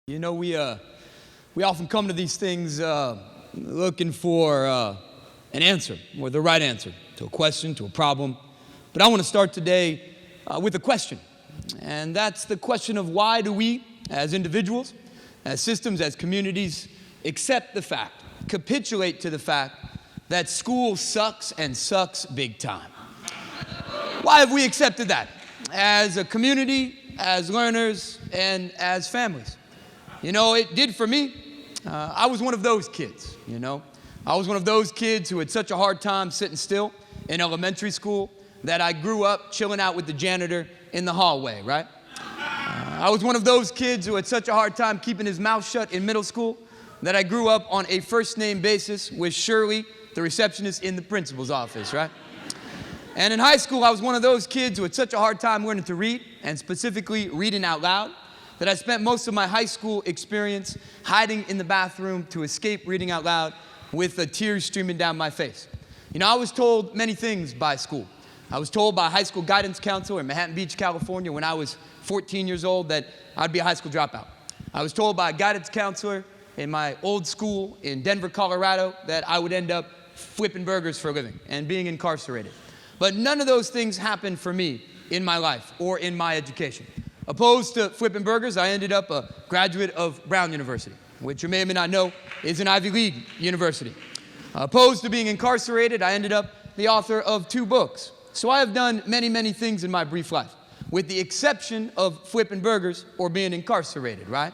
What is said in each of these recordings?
You know, we often come to these things looking for an answer, or the right answer to a question, to a problem. But I want to start today with a question. And that's the question of why do we, as individuals, as systems, as communities, accept the fact, capitulate to the fact that school sucks and sucks big time? Why have we accepted that as a community, as learners, and as families? You know, it did for me. I was one of those kids, you know. I was one of those kids who had such a hard time sitting still in elementary school that I grew up chilling out with the janitor in the hallway, right? I was one of those kids who had such a hard time keeping his mouth shut in middle school that I grew up on a first-name basis with Shirley, the receptionist in the principal's office, right? And in high school, I was one of those kids who had such a hard time learning to read, and specifically reading out loud, that I spent most of my high school experience hiding in the bathroom to escape reading out loud with the tears streaming down my face. You know, I was told many things by school. I was told by a high school guidance counselor in Manhattan Beach, California, when I was 14 years old, that I'd be a high school dropout. I was told by a guidance counselor in my old school in Denver, Colorado, that I would end up flipping burgers for a living and being incarcerated. But none of those things happened for me in my life or in my education. Opposed to flipping burgers, I ended up a graduate of Brown University, which you may or may not know is an Ivy League university. Opposed to being incarcerated, I ended up the author of 2 books. So I have done many, many things in my brief life, with the exception of flipping burgers or being incarcerated, right?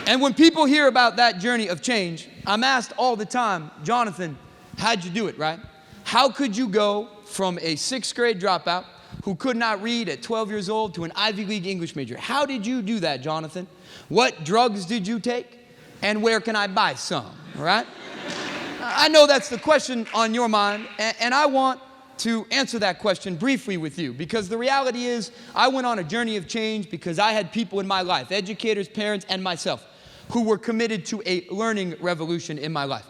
And when people hear about that journey of change, I'm asked all the time, Jonathan, how'd you do it, right? How could you go from a 6th grade dropout who could not read at 12 years old to an Ivy League English major? How did you do that, Jonathan? What drugs did you take? And where can I buy some, right? I know that's the question on your mind, and I want to answer that question briefly with you, because the reality is I went on a journey of change because I had people in my life, educators, parents, and myself, who were committed to a learning revolution in my life.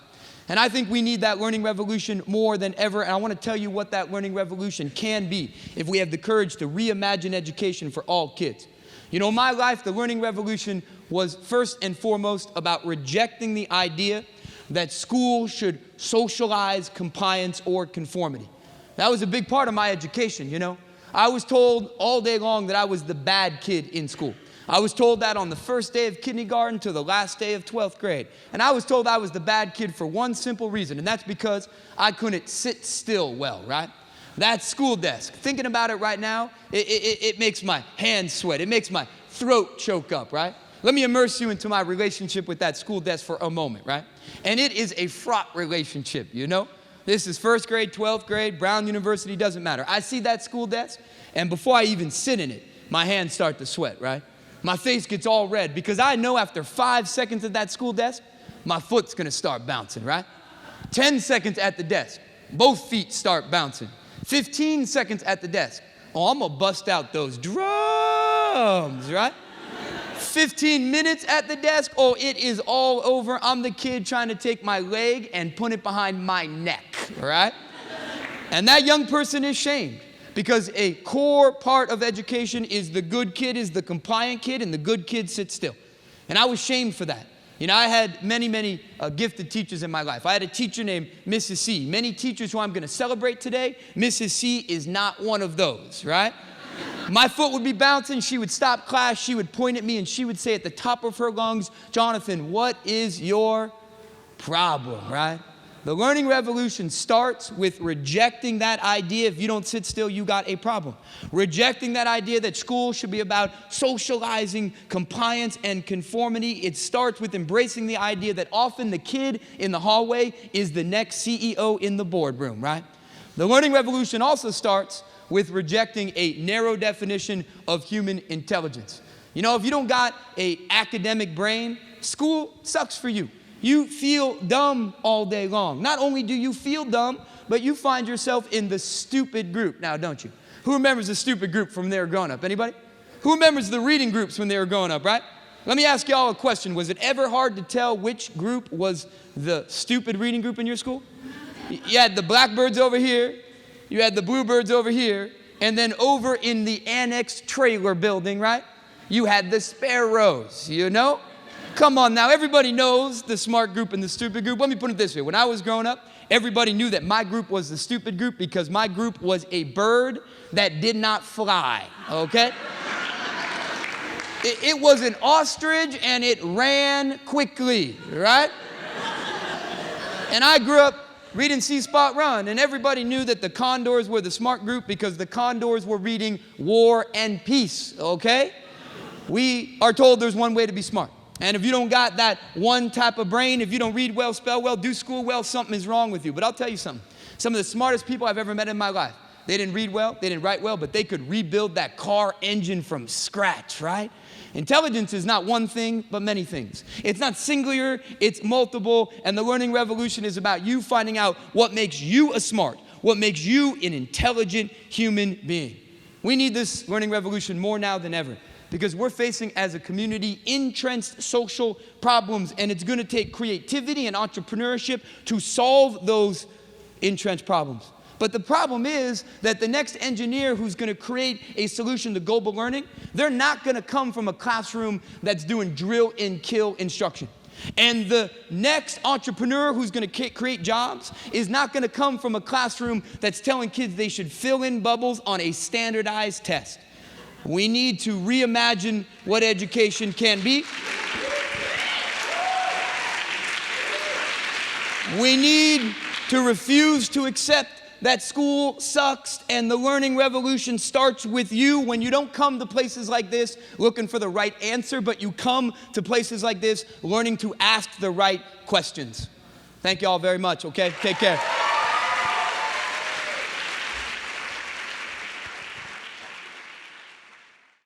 And I think we need that learning revolution more than ever. And I want to tell you what that learning revolution can be if we have the courage to reimagine education for all kids. You know, in my life, the learning revolution was first and foremost about rejecting the idea that school should socialize compliance or conformity. That was a big part of my education, you know. I was told all day long that I was the bad kid in school. I was told that on the first day of kindergarten to the last day of 12th grade. And I was told I was the bad kid for one simple reason, and that's because I couldn't sit still well, right? That school desk, thinking about it right now, it makes my hands sweat. It makes my throat choke up, right? Let me immerse you into my relationship with that school desk for a moment, right? And it is a fraught relationship, you know? This is 1st grade, 12th grade, Brown University, doesn't matter. I see that school desk, and before I even sit in it, my hands start to sweat, right? My face gets all red because I know after 5 seconds at that school desk, my foot's gonna start bouncing, right? 10 seconds at the desk, both feet start bouncing. 15 seconds at the desk, oh, I'm gonna bust out those drums, right? 15 minutes at the desk, oh, it is all over. I'm the kid trying to take my leg and put it behind my neck, right? And that young person is shamed. Because a core part of education is the good kid is the compliant kid, and the good kid sits still. And I was shamed for that. You know, I had many gifted teachers in my life. I had a teacher named Mrs. C. Many teachers who I'm going to celebrate today, Mrs. C is not one of those, right? My foot would be bouncing. She would stop class. She would point at me, and she would say at the top of her lungs, Jonathan, what is your problem, right? The learning revolution starts with rejecting that idea. If you don't sit still, you got a problem. Rejecting that idea that school should be about socializing compliance and conformity. It starts with embracing the idea that often the kid in the hallway is the next CEO in the boardroom, right? The learning revolution also starts with rejecting a narrow definition of human intelligence. You know, if you don't got an academic brain, school sucks for you. You feel dumb all day long. Not only do you feel dumb, but you find yourself in the stupid group now, don't you? Who remembers the stupid group from when they were growing up? Anybody? Who remembers the reading groups when they were growing up, right? Let me ask y'all a question. Was it ever hard to tell which group was the stupid reading group in your school? You had the blackbirds over here, you had the bluebirds over here, and then over in the annex trailer building, right? You had the sparrows, you know? Come on now, everybody knows the smart group and the stupid group. Let me put it this way. When I was growing up, everybody knew that my group was the stupid group because my group was a bird that did not fly, okay? It was an ostrich and it ran quickly, right? And I grew up reading See Spot Run, and everybody knew that the condors were the smart group because the condors were reading War and Peace, okay? We are told there's one way to be smart. And if you don't got that one type of brain, if you don't read well, spell well, do school well, something is wrong with you. But I'll tell you something. Some of the smartest people I've ever met in my life, they didn't read well, they didn't write well, but they could rebuild that car engine from scratch, right? Intelligence is not one thing, but many things. It's not singular, it's multiple, and the learning revolution is about you finding out what makes you a smart, what makes you an intelligent human being. We need this learning revolution more now than ever because we're facing as a community entrenched social problems, and it's going to take creativity and entrepreneurship to solve those entrenched problems. But the problem is that the next engineer who's going to create a solution to global learning, they're not going to come from a classroom that's doing drill and kill instruction. And the next entrepreneur who's going to create jobs is not going to come from a classroom that's telling kids they should fill in bubbles on a standardized test. We need to reimagine what education can be. We need to refuse to accept that school sucks, and the learning revolution starts with you when you don't come to places like this looking for the right answer, but you come to places like this learning to ask the right questions. Thank you all very much, okay? Take care.